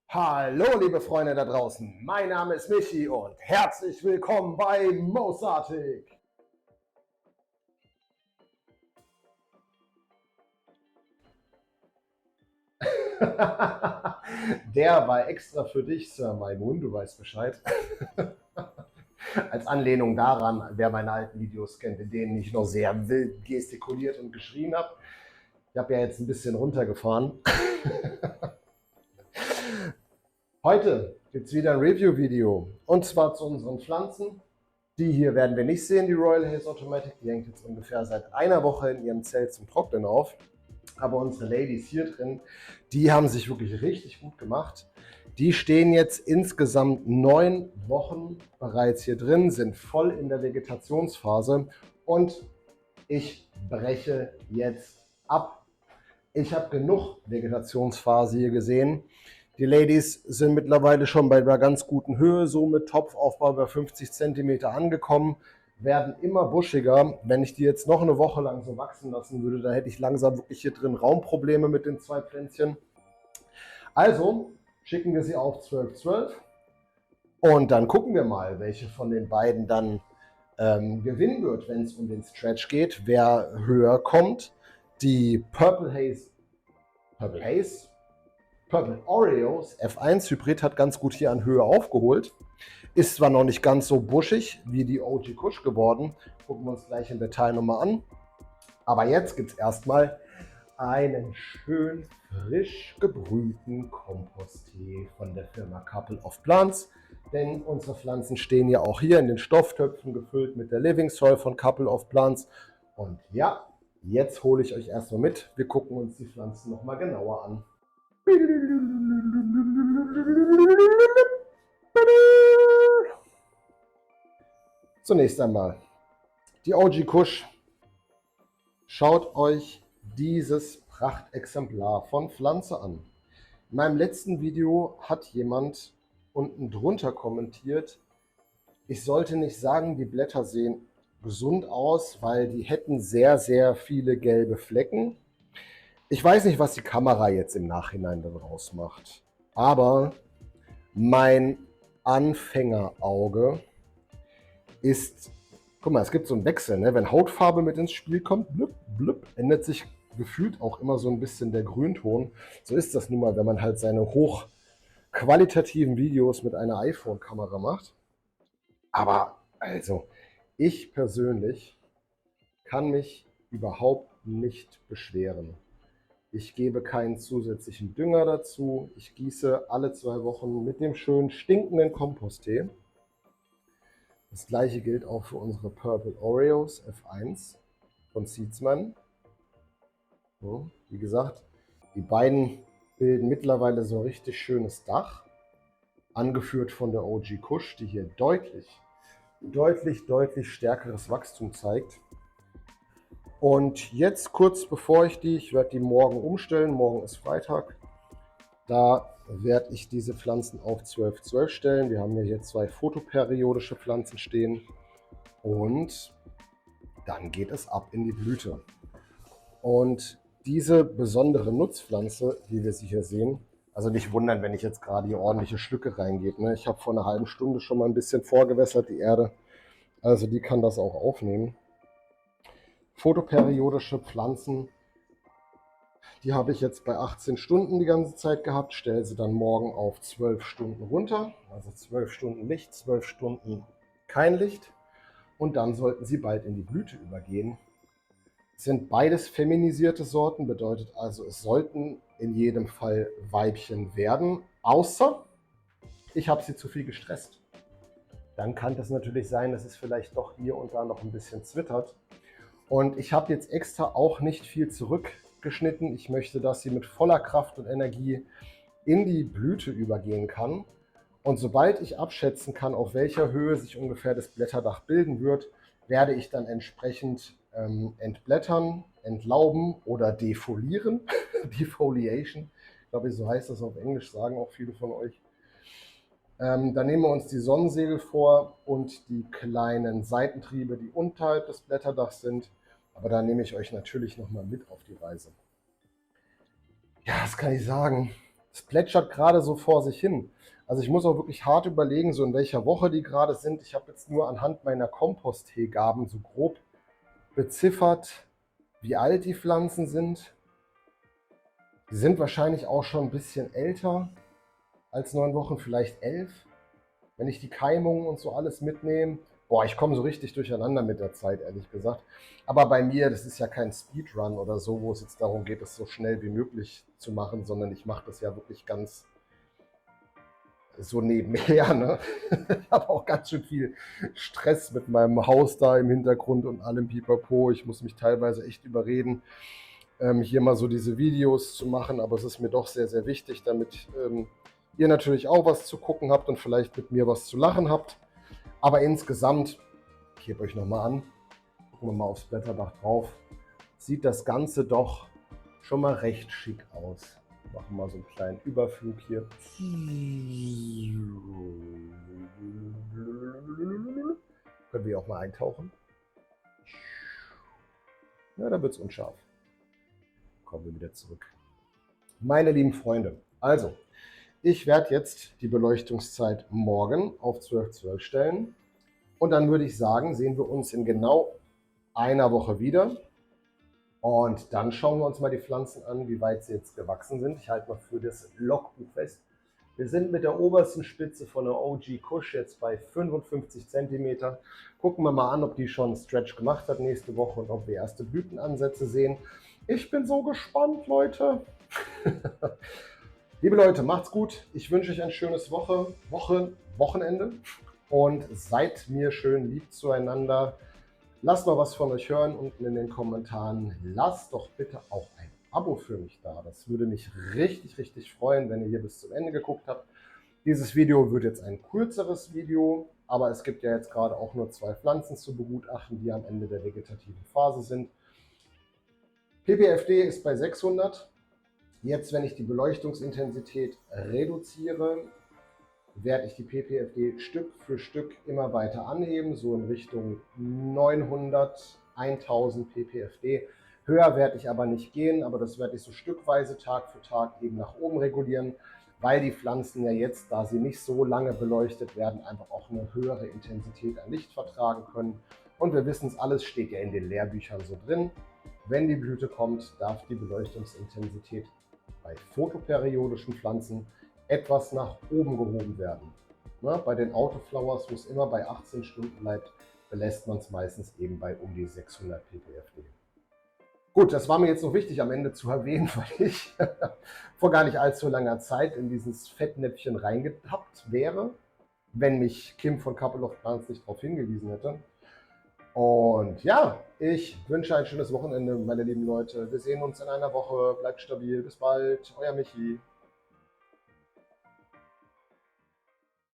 Hallo, liebe Freunde da draußen. Mein Name ist Michi und herzlich willkommen bei Mozartig. Der war extra für dich, Sir Maimun, du weißt Bescheid. Als Anlehnung daran, wer meine alten Videos kennt, in denen ich noch sehr wild gestikuliert und geschrien habe. Ich habe ja jetzt ein bisschen runtergefahren. Heute gibt es wieder ein Review-Video und zwar zu unseren Pflanzen. Die hier werden wir nicht sehen, die Royal Haze Automatic. Die hängt jetzt ungefähr seit einer Woche in ihrem Zelt zum Trocknen auf. Aber unsere Ladies hier drin, die haben sich wirklich richtig gut gemacht. Die stehen jetzt insgesamt 9 Wochen bereits hier drin, sind voll in der Vegetationsphase und ich breche jetzt ab. Ich habe genug Vegetationsphase hier gesehen. Die Ladies sind mittlerweile schon bei einer ganz guten Höhe, so mit Topfaufbau bei 50 cm angekommen, werden immer buschiger. Wenn ich die jetzt noch eine Woche lang so wachsen lassen würde, dann hätte ich langsam wirklich hier drin Raumprobleme mit den 2 Pflänzchen. Also schicken wir sie auf 12-12 und dann gucken wir mal, welche von den beiden dann gewinnen wird, wenn es um den Stretch geht, wer höher kommt. Die Purple Oreos F1 Hybrid hat ganz gut hier an Höhe aufgeholt. Ist zwar noch nicht ganz so buschig wie die OG Kush geworden, gucken wir uns gleich im Detail nochmal an. Aber jetzt gibt es erstmal einen schön frisch gebrühten Komposttee von der Firma Couple of Plants. Denn unsere Pflanzen stehen ja auch hier in den Stofftöpfen gefüllt mit der Living Soil von Couple of Plants. Und ja, jetzt hole ich euch erstmal mit. Wir gucken uns die Pflanzen nochmal genauer an. Zunächst einmal die OG Kush. Schaut euch dieses Prachtexemplar von Pflanze an. In meinem letzten Video hat jemand unten drunter kommentiert, ich sollte nicht sagen, die Blätter sehen gesund aus, weil die hätten sehr, sehr viele gelbe Flecken. Ich weiß nicht, was die Kamera jetzt im Nachhinein daraus macht, aber mein Anfängerauge ist, guck mal, es gibt so einen Wechsel, ne? Wenn Hautfarbe mit ins Spiel kommt, blub, blub, ändert sich gefühlt auch immer so ein bisschen der Grünton. So ist das nun mal, wenn man halt seine hochqualitativen Videos mit einer iPhone-Kamera macht. Aber also, ich persönlich kann mich überhaupt nicht beschweren. Ich gebe keinen zusätzlichen Dünger dazu. Ich gieße alle 2 Wochen mit dem schönen stinkenden Komposttee. Das gleiche gilt auch für unsere Purple Oreos F1 von Seedsman. So, wie gesagt, die beiden bilden mittlerweile so ein richtig schönes Dach, angeführt von der OG Kush, die hier deutlich stärkeres Wachstum zeigt. Und jetzt kurz bevor ich werde die morgen umstellen, morgen ist Freitag, da werde ich diese Pflanzen auf 12-12 stellen. Wir haben hier 2 photoperiodische Pflanzen stehen und dann geht es ab in die Blüte. Und diese besondere Nutzpflanze, wie wir sie hier sehen, also nicht wundern, wenn ich jetzt gerade hier ordentliche Stücke reingebe. Ne? Ich habe vor einer halben Stunde schon mal ein bisschen vorgewässert, die Erde. Also die kann das auch aufnehmen. Photoperiodische Pflanzen, die habe ich jetzt bei 18 Stunden die ganze Zeit gehabt, stelle sie dann morgen auf 12 Stunden runter. Also 12 Stunden Licht, 12 Stunden kein Licht. Und dann sollten sie bald in die Blüte übergehen. Es sind beides feminisierte Sorten, bedeutet also, es sollten in jedem Fall Weibchen werden, außer ich habe sie zu viel gestresst. Dann kann es natürlich sein, dass es vielleicht doch hier und da noch ein bisschen zwittert. Und ich habe jetzt extra auch nicht viel zurückgeschnitten. Ich möchte, dass sie mit voller Kraft und Energie in die Blüte übergehen kann. Und sobald ich abschätzen kann, auf welcher Höhe sich ungefähr das Blätterdach bilden wird, werde ich dann entsprechend entblättern, entlauben oder defolieren. Defoliation, ich glaube, so heißt das auf Englisch, sagen auch viele von euch. Dann nehmen wir uns die Sonnensegel vor und die kleinen Seitentriebe, die unterhalb des Blätterdachs sind. Aber da nehme ich euch natürlich nochmal mit auf die Reise. Ja, was kann ich sagen? Es plätschert gerade so vor sich hin. Also ich muss auch wirklich hart überlegen, so in welcher Woche die gerade sind. Ich habe jetzt nur anhand meiner Komposthegaben so grob beziffert, wie alt die Pflanzen sind. Die sind wahrscheinlich auch schon ein bisschen älter als 9 Wochen, vielleicht 11. Wenn ich die Keimungen und so alles mitnehme, boah, ich komme so richtig durcheinander mit der Zeit, ehrlich gesagt. Aber bei mir, das ist ja kein Speedrun oder so, wo es jetzt darum geht, das so schnell wie möglich zu machen, sondern ich mache das ja wirklich ganz so nebenher. Ne? Ich habe auch ganz schön viel Stress mit meinem Haus da im Hintergrund und allem Pipapo. Ich muss mich teilweise echt überreden, hier mal so diese Videos zu machen, aber es ist mir doch sehr, sehr wichtig, damit ihr natürlich auch was zu gucken habt und vielleicht mit mir was zu lachen habt. Aber insgesamt, ich hebe euch nochmal an, gucken wir mal aufs Blätterdach drauf, sieht das Ganze doch schon mal recht schick aus. Machen wir mal so einen kleinen Überflug hier. Können wir auch mal eintauchen. Ja, da wird es unscharf. Kommen wir wieder zurück. Meine lieben Freunde, also, ich werde jetzt die Beleuchtungszeit morgen auf 12:12 stellen. Und dann würde ich sagen, sehen wir uns in genau einer Woche wieder. Und dann schauen wir uns mal die Pflanzen an, wie weit sie jetzt gewachsen sind. Ich halte mal für das Logbuch fest. Wir sind mit der obersten Spitze von der OG Kusch jetzt bei 55 cm. Gucken wir mal an, ob die schon Stretch gemacht hat nächste Woche und ob wir erste Blütenansätze sehen. Ich bin so gespannt, Leute. Liebe Leute, macht's gut. Ich wünsche euch ein schönes Wochenende und seid mir schön lieb zueinander. Lasst mal was von euch hören unten in den Kommentaren. Lasst doch bitte auch ein Abo für mich da. Das würde mich richtig, richtig freuen, wenn ihr hier bis zum Ende geguckt habt. Dieses Video wird jetzt ein kürzeres Video, aber es gibt ja jetzt gerade auch nur 2 Pflanzen zu begutachten, die am Ende der vegetativen Phase sind. ppfD ist bei 600. Jetzt, wenn ich die Beleuchtungsintensität reduziere, werde ich die ppfD Stück für Stück immer weiter anheben, so in Richtung 900, 1000 ppfD. Höher werde ich aber nicht gehen, aber das werde ich so stückweise Tag für Tag eben nach oben regulieren, weil die Pflanzen ja jetzt, da sie nicht so lange beleuchtet werden, einfach auch eine höhere Intensität an Licht vertragen können. Und wir wissen es, alles steht ja in den Lehrbüchern so drin. Wenn die Blüte kommt, darf die Beleuchtungsintensität bei photoperiodischen Pflanzen etwas nach oben gehoben werden. Ne, bei den Autoflowers, wo es immer bei 18 Stunden bleibt, belässt man es meistens eben bei um die 600 ppfD. Gut, das war mir jetzt noch wichtig am Ende zu erwähnen, weil ich vor gar nicht allzu langer Zeit in dieses Fettnäpfchen reingetappt wäre, wenn mich Kim von Couple of Plants nicht darauf hingewiesen hätte. Und ja, ich wünsche ein schönes Wochenende, meine lieben Leute. Wir sehen uns in einer Woche. Bleibt stabil. Bis bald. Euer Michi.